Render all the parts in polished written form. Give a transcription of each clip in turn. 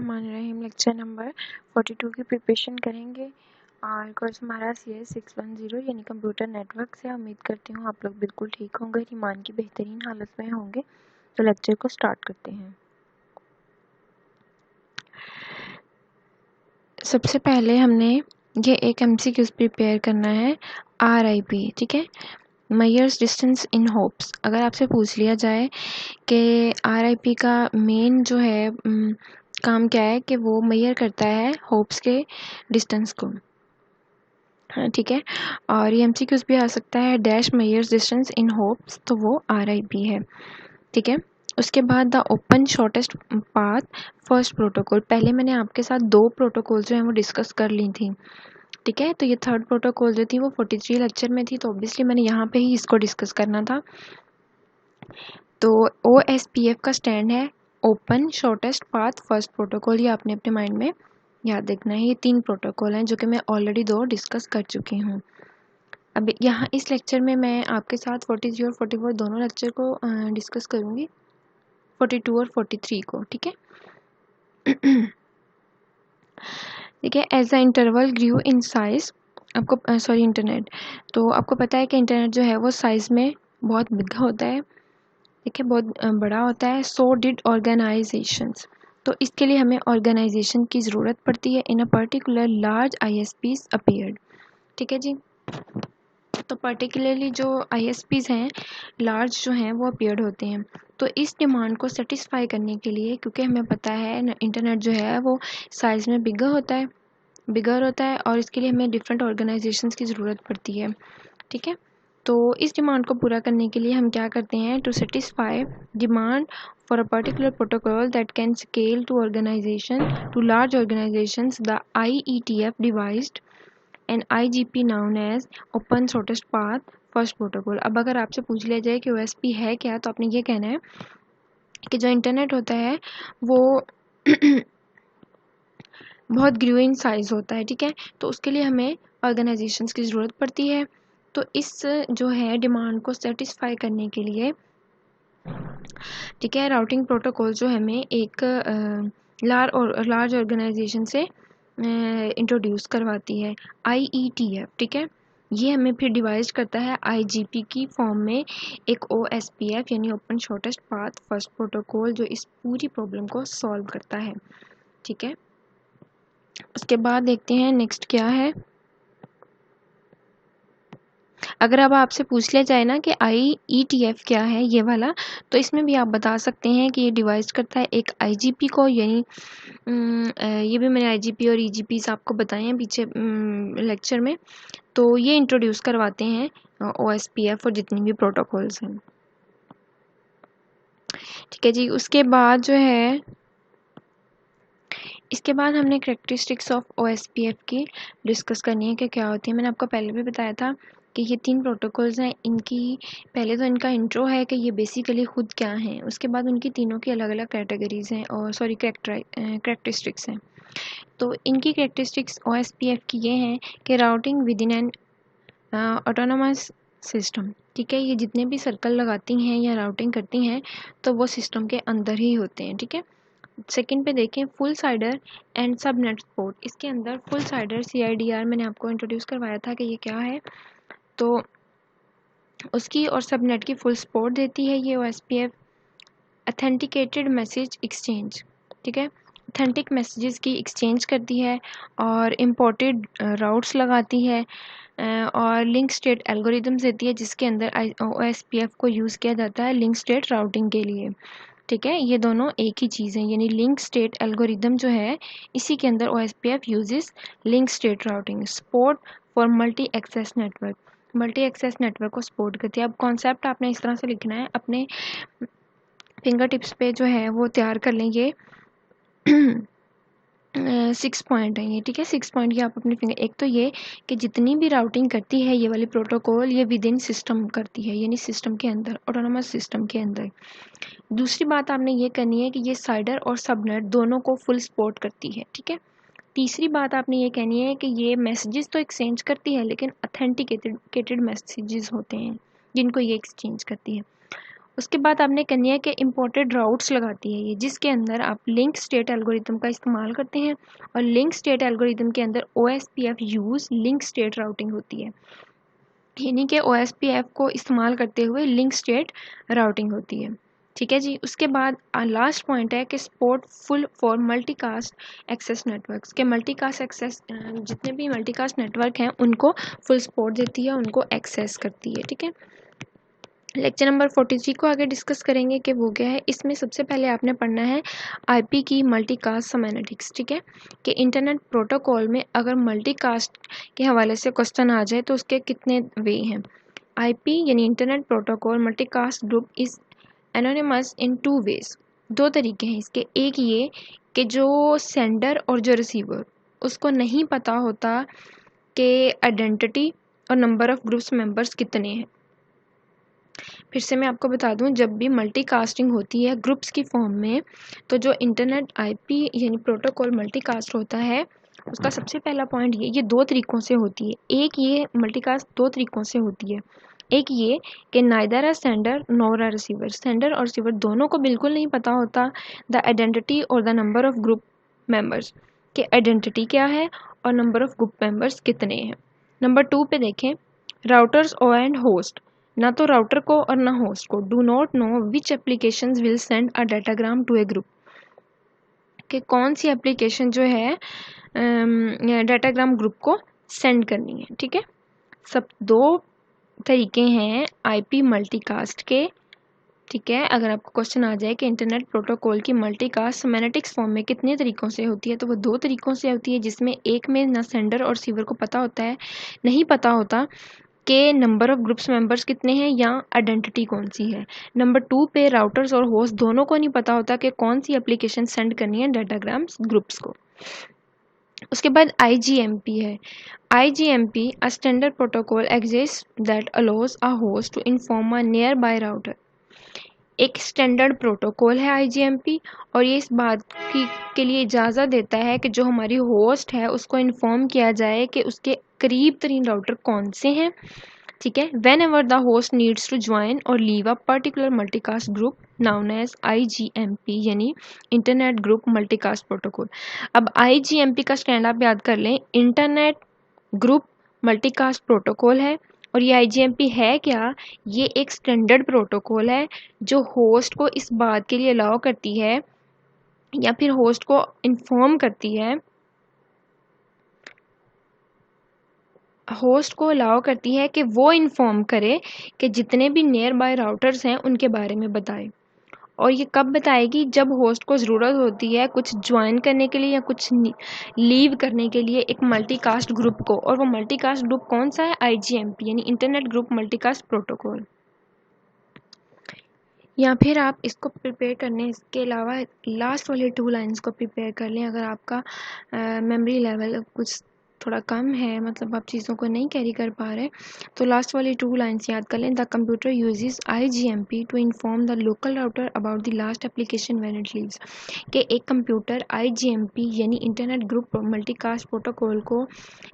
बिस्मिल्लाहिर्रहमानिर्रहीम। Lecture number 42 की preparation करेंगे और कोर्स हमारा CS 610 यानी कंप्यूटर नेटवर्क से। उम्मीद करती हूँ आप लोग बिल्कुल ठीक होंगे, ईमान की बेहतरीन हालत में होंगे। तो लेक्चर को स्टार्ट करते हैं। सबसे पहले हमने ये एक MCQ प्रिपेयर करना है, RIP, ठीक है, मेजर्स डिस्टेंस इन होप्स। अगर आपसे पूछ लिया जाए कि RIP का मेन जो है काम क्या है, कि वो मेजर करता है होप्स के डिस्टेंस को, ठीक है। और ये MCQs भी आ सकता है, dash measures distance in hopes, तो वो RIP है, ठीक है। उसके बाद the open shortest path first protocol. पहले मैंने आपके साथ 2 प्रोटोकॉल जो हैं वो डिस्कस कर ली थी, ठीक है। तो ये थर्ड प्रोटोकॉल जो थी वो 43 लेक्चर में थी, तो ऑब्वियसली मैंने यहाँ पे ही इसको डिस्कस करना था। तो OSPF का स्टैंड है open shortest path first protocol. ये आपने अपने माइंड में याद रखना है। ये 3 प्रोटोकॉल हैं जो कि मैं ऑलरेडी 2 डिस्कस कर चुकी हूँ। अब यहाँ इस लेक्चर में मैं आपके साथ 43 और 44 दोनों लेक्चर को डिस्कस करूँगी, 42 और 43 को, ठीक है। ठीक है। As a interval grew in size, आपको इंटरनेट, तो आपको पता है कि इंटरनेट जो है वो साइज में बहुत बिग होता है, ठीक है, बहुत बड़ा होता है। सो डिड ऑर्गेनाइजेशंस, तो इसके लिए हमें ऑर्गेनाइजेशन की ज़रूरत पड़ती है। In a particular large ISPs appeared, ठीक है जी। तो पर्टिकुलरली जो ISPs हैं लार्ज जो हैं वो अपीयर्ड होते हैं। तो इस डिमांड को सेटिस्फाई करने के लिए, क्योंकि हमें पता है इंटरनेट जो है वो साइज़ में बिगर होता है और इसके लिए हमें डिफरेंट ऑर्गेनाइजेशंस की ज़रूरत पड़ती है, ठीक है। तो इस डिमांड को पूरा करने के लिए हम क्या करते हैं, to satisfy demand for a particular protocol that can scale to organisation to large organisations, the IETF devised an IGP known as open shortest path first protocol. अब अगर आपसे पूछ लिया जाए कि OSP है क्या, तो आपने ये कहना है कि जो इंटरनेट होता है वो बहुत ग्रू इन साइज होता है, ठीक है। तो उसके लिए हमें ऑर्गेनाइजेशंस की ज़रूरत पड़ती है। तो इस जो है डिमांड को सेटिस्फाई करने के लिए, ठीक है, राउटिंग प्रोटोकॉल जो हमें एक लार्ज ऑर्गेनाइजेशन से इंट्रोड्यूस करवाती है, IETF, ठीक है। ये हमें फिर डिवाइस करता है IGP की फॉर्म में एक OSPF यानी open shortest path first protocol, जो इस पूरी प्रॉब्लम को सॉल्व करता है, ठीक है। उसके बाद देखते हैं नेक्स्ट क्या है। अगर अब आपसे पूछ लिया जाए ना कि IETF क्या है ये वाला, तो इसमें भी आप बता सकते हैं कि ये डिवाइस करता है एक IGP को, यानी ये भी मैंने IGP और EGPs आपको बताए हैं पीछे लेक्चर में। तो ये इंट्रोड्यूस करवाते हैं OSPF और जितनी भी प्रोटोकॉल्स हैं, ठीक है जी। उसके बाद जो है, इसके बाद हमने करेक्टरिस्टिक्स ऑफ OSPF की डिस्कस करनी है कि क्या होती है। मैंने आपको पहले भी बताया था कि ये 3 प्रोटोकॉल्स हैं। इनकी पहले तो इनका इंट्रो है कि ये बेसिकली खुद क्या हैं, उसके बाद उनकी तीनों की अलग अलग कैटेगरीज हैं और करेक्टरिस्टिक्स हैं। तो इनकी करेक्टरिस्टिक्स OSPF की ये हैं कि routing with in an autonomous system, ठीक है। ये जितने भी सर्कल लगाती हैं या राउटिंग करती हैं तो वो सिस्टम के अंदर ही होते हैं, ठीक है। सेकंड पे देखें full cider and subnet support. इसके अंदर फुल साइडर CIDR मैंने आपको इंट्रोड्यूस करवाया था कि ये क्या है, तो उसकी और सबनेट की फुल सपोर्ट देती है ये OSPF। अथेंटिकेटेड मैसेज एक्सचेंज, ठीक है, अथेंटिक मैसेजेस की एक्सचेंज करती है और इम्पोर्टेड राउट्स लगाती है और लिंक स्टेट एल्गोरिदम्स देती है, जिसके अंदर OSPF को यूज़ किया जाता है लिंक स्टेट राउटिंग के लिए, ठीक है। ये दोनों एक ही चीज़ है, यानी लिंक स्टेट एल्गोरिदम जो है इसी के अंदर OSPF uses link state routing. Support for multi access network, multi access network को सपोर्ट करती है। अब कॉन्सेप्ट आपने इस तरह से लिखना है, अपने फिंगर टिप्स पे जो है वो तैयार कर लें। ये 6 पॉइंट है ये, ठीक है। 6 पॉइंट ये आप अपने फिंगर, एक तो ये कि जितनी भी राउटिंग करती है ये वाली प्रोटोकॉल ये विद इन सिस्टम करती है, यानी सिस्टम के अंदर, ऑटोनोमस सिस्टम के अंदर। दूसरी बात आपने ये करनी है कि ये साइडर और सबनेट दोनों को फुल सपोर्ट करती है, ठीक है। तीसरी बात आपने ये कहनी है कि ये मैसेजेस तो एक्सचेंज करती है लेकिन अथेंटिकेटेड मैसेजेस होते हैं जिनको ये एक्सचेंज करती है। उसके बाद आपने करनी है कि इम्पोर्टेड राउट्स लगाती है ये, जिसके अंदर आप लिंक स्टेट एल्गोरिथम का इस्तेमाल करते हैं और लिंक स्टेट एल्गोरिथम के अंदर OSPF use link state routing होती है, यानी कि OSPF को इस्तेमाल करते हुए लिंक स्टेट राउटिंग होती है। ठीक है जी। उसके बाद लास्ट पॉइंट है कि support full for multicast access networks के मल्टीकास्ट एक्सेस, जितने भी मल्टीकास्ट नेटवर्क हैं उनको फुल सपोर्ट देती है, उनको एक्सेस करती है। ठीक है। लेक्चर नंबर 43 को आगे डिस्कस करेंगे कि वो क्या है। इसमें सबसे पहले आपने पढ़ना है IP की मल्टीकास्ट सेमेंटिक्स। ठीक है, कि इंटरनेट प्रोटोकॉल में अगर मल्टीकास्ट के हवाले से क्वेश्चन आ जाए तो उसके कितने वे हैं। IP यानी internet protocol multicast group is anonymous in 2 ways. 2 तरीके हैं इसके। एक ये कि जो सेंडर और जो रिसीवर उसको नहीं पता होता कि आइडेंटिटी और नंबर ऑफ ग्रुप्स मेंबर्स कितने हैं। फिर से मैं आपको बता दूं, जब भी मल्टीकास्टिंग होती है ग्रुप्स की फॉर्म में, तो जो इंटरनेट IP यानी प्रोटोकॉल मल्टीकास्ट होता है उसका सबसे पहला पॉइंट ये 2 तरीकों से होती है। एक ये मल्टीकास्ट 2 तरीकों से होती है। एक ये कि neither a sender nor a receiver, sender और रिसीवर दोनों को बिल्कुल नहीं पता होता द आइडेंटिटी और the number of group members, कि आइडेंटिटी क्या है और नंबर ऑफ ग्रुप मेंबर्स कितने हैं। नंबर 2 पे देखें, राउटर्स और एंड होस्ट, ना तो राउटर को और ना होस्ट को do not know which applications will send a datagram to a group, कि कौन सी एप्लीकेशन जो है डाटाग्राम ग्रुप को सेंड करनी है। ठीक है, सब 2 तरीके हैं IP मल्टीकास्ट के। ठीक है, अगर आपको क्वेश्चन आ जाए कि इंटरनेट प्रोटोकॉल की मल्टीकास्ट सेमेंटिक्स फॉर्म में कितने तरीकों से होती है, तो वो 2 तरीकों से होती है, जिसमें एक में ना सेंडर और रिसीवर को पता होता है, नहीं पता होता के नंबर ऑफ ग्रुप्स मेंबर्स कितने हैं या आइडेंटिटी कौन सी है। नंबर 2 पे राउटर्स और होस्ट दोनों को नहीं पता होता कि कौन सी एप्लीकेशन सेंड करनी है डाटाग्राम्स ग्रुप्स को। उसके बाद IGMP है। IGMP a standard protocol exists that allows a host to inform a nearby router। एक स्टैंडर्ड प्रोटोकॉल है IGMP, और ये इस बात के लिए इजाज़त देता है कि जो हमारी होस्ट है उसको इन्फॉर्म किया जाए कि उसके करीब तरीन राउटर कौन से हैं। ठीक है, whenever the host needs to join or leave a particular multicast group known as IGMP यानी इंटरनेट ग्रुप मल्टीकास्ट प्रोटोकॉल। अब IGMP का स्टैंड आप याद कर लें, इंटरनेट ग्रुप मल्टीकास्ट प्रोटोकॉल है। और ये IGMP है क्या? ये एक स्टैंडर्ड प्रोटोकॉल है जो होस्ट को इस बात के लिए अलाउ करती है या फिर होस्ट को इन्फॉर्म करती है, होस्ट को अलाउ करती है कि वो इन्फॉर्म करे कि जितने भी नियर बाय राउटर्स हैं उनके बारे में बताए। और ये कब बताएगी? जब होस्ट को ज़रूरत होती है कुछ ज्वाइन करने के लिए या कुछ लीव करने के लिए एक मल्टीकास्ट ग्रुप को। और वो मल्टीकास्ट ग्रुप कौन सा है? IGMP यानी इंटरनेट ग्रुप मल्टीकास्ट प्रोटोकॉल। या फिर आप इसको प्रिपेयर करने के अलावा लास्ट वाली 2 लाइंस को प्रिपेयर कर लें। अगर आपका मेमोरी लेवल कुछ थोड़ा कम है, मतलब आप चीज़ों को नहीं कैरी कर पा रहे, तो लास्ट वाली 2 लाइंस याद कर लें। The computer uses IGMP to inform the local router about the last application when it leaves, कि एक कंप्यूटर IGMP यानी इंटरनेट ग्रुप मल्टीकास्ट प्रोटोकॉल को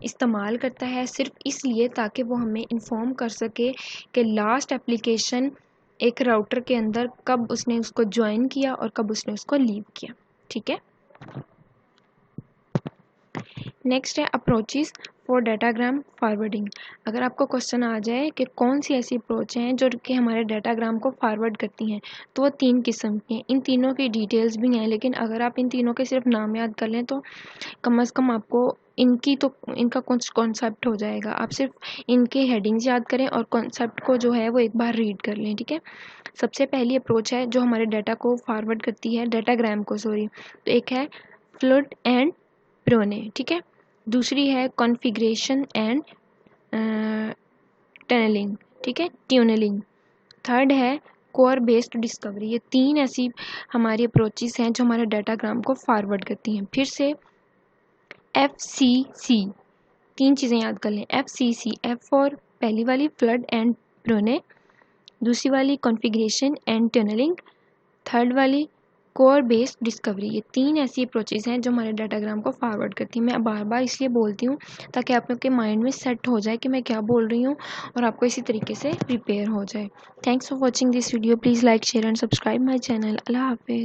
इस्तेमाल करता है सिर्फ इसलिए ताकि वो हमें इन्फॉर्म कर सके कि लास्ट एप्लीकेशन एक राउटर के अंदर कब उसने उसको ज्वाइन किया और कब उसने उसको लीव किया। ठीक है, नेक्स्ट है अप्रोचेस फॉर डाटाग्राम फॉरवर्डिंग। अगर आपको क्वेश्चन आ जाए कि कौन सी ऐसी अप्रोच हैं जो कि हमारे डाटाग्राम को फॉरवर्ड करती हैं, तो वो 3 किस्म की हैं। इन तीनों की डिटेल्स भी हैं, लेकिन अगर आप इन तीनों के सिर्फ नाम याद कर लें तो कम से कम आपको इनका कुछ कॉन्सेप्ट हो जाएगा। आप सिर्फ इनके हेडिंग्स याद करें और कॉन्सेप्ट को जो है वो एक बार रीड कर लें। ठीक है, सबसे पहली अप्रोच है जो हमारे डाटा को फॉरवर्ड करती है, डाटाग्राम को सॉरी, तो एक है फ्लड एंड प्रोने। ठीक है, दूसरी है कॉन्फ़िगरेशन एंड टनलिंग। ठीक है, ट्यूनलिंग। थर्ड है कोर बेस्ड डिस्कवरी। ये 3 ऐसी हमारी अप्रोचेस हैं जो हमारे डाटाग्राम को फॉरवर्ड करती हैं। फिर से FCC, 3 चीज़ें याद कर लें। FCC, F फॉर पहली वाली फ्लड एंड प्रोने, दूसरी वाली कॉन्फ़िगरेशन एंड टनलिंग, थर्ड वाली कोर बेस्ड डिस्कवरी, ये 3 ऐसी अप्रोचेस हैं जो हमारे डाटाग्राम को फॉरवर्ड करती हैं। मैं बार बार इसलिए बोलती हूँ ताकि आप लोग के माइंड में सेट हो जाए कि मैं क्या बोल रही हूँ और आपको इसी तरीके से प्रिपेयर हो जाए। Thanks for watching this video. Please like share and subscribe my channel. अल्लाह हाफिज़।